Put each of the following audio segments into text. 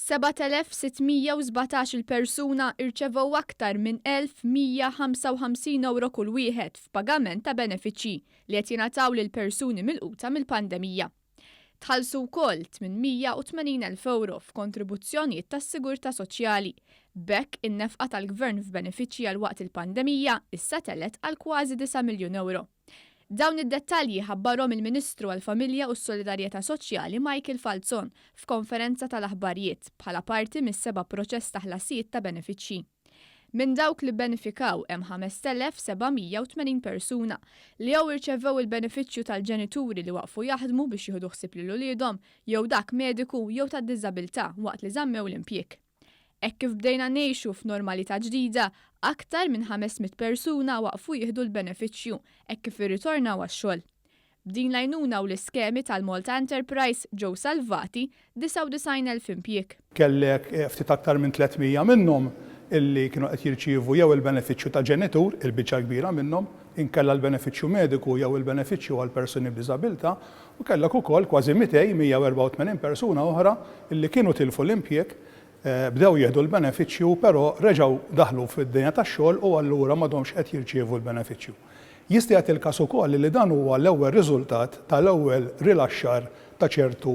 7,617 persuna irċevew aktar minn 1,155 euro kull wieħed f'pagament ta' benefiċċji li qed jingħataw lil persuni milquta mill-pandemija. Tħallsu wkoll 880,000 euro f'kontribuzzjonijiet tas-Sigurtà Soċjali. B'hekk in-nefqa tal-Gvern f'benefiċċji għal waqt il-pandemija issa telet għal kważi 9 miljun euro. Dawn id-dettalji ħabbarhom il-Ministru għall-Familja u s-Solidarjetà Soċjali Michael Falzon f'konferenza tal-aħbarijiet bħala parti mis-7 proċess ta' ħlasijiet ta' benefiċċji. Minn dawk li benefikaw hemm 5,780 persuna li jew irċevew il-benefiċċju tal-ġenituri li waqfu jaħdmu biex jieħdu ħsieb lil uliedhom jew dak mediku jew tad-diżabilità waqt li żammew l-impjieg. Hekk kif bdejna ngħixu f'normalità ġdida, aktar minn 500 persuna waqfu jieħdu l-benefiċċju hekk kif irritornaw għax-xogħol. B'din l-għajnuna u l-iskemi tal-Malta Enterprise ġew salvati 99,000 impjieg. Kellek ftit aktar minn 300 minnhom illi kienu qed jirċievu jew il-benefiċċju ta' ġenitur, il-biċċa kbira minnhom, inkella l-benefiċċju mediku jew il-benefiċċju għal persuni b'diżabilità, u kellek ukoll kważi 184 persuna oħra illi kienu tilfu l-impjieg, bdew jieħdu l-benefiċċju, però reġgħu daħlu fid-dinja tax-xogħol u allura m'għadhomx qed jirċievu l-benefiċċju. Jista' jagħti il-każ ukoll li dan huwa l-ewwel riżultat tal-ewwel rilaxxar ta' ċertu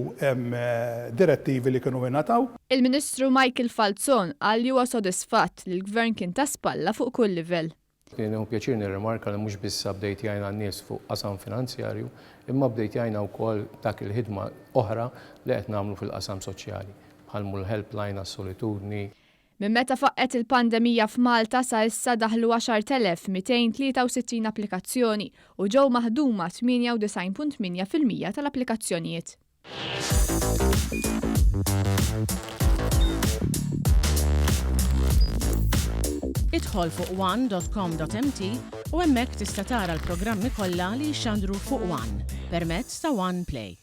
direttivi li kienu ingħataw. Il-Ministru Michael Falzon qal li huwa sodisfatt li l-Gvern kien ta' spalla fuq kull livell. Kien hu pjaċir nirrimarka li mhux biss bdejt jgħinna n-nies fuq qasam finanzjarju, imma bdejt jgħinna wkoll dak il-ħidma oħra li qed nagħmlu fil-qasam soċjali, bħalmu l-helpline għas-solitudni. Minn meta faqqet il-pandemija f'Malta sa issa daħlu 10,263 applikazzjoni u ġew maħduma 98.8% tal-applikazzjonijiet. Idħol fuq one.com.mt u hemmhekk tista' tara l-programmi kollha li jxandru fuq One permezz ta' One Play.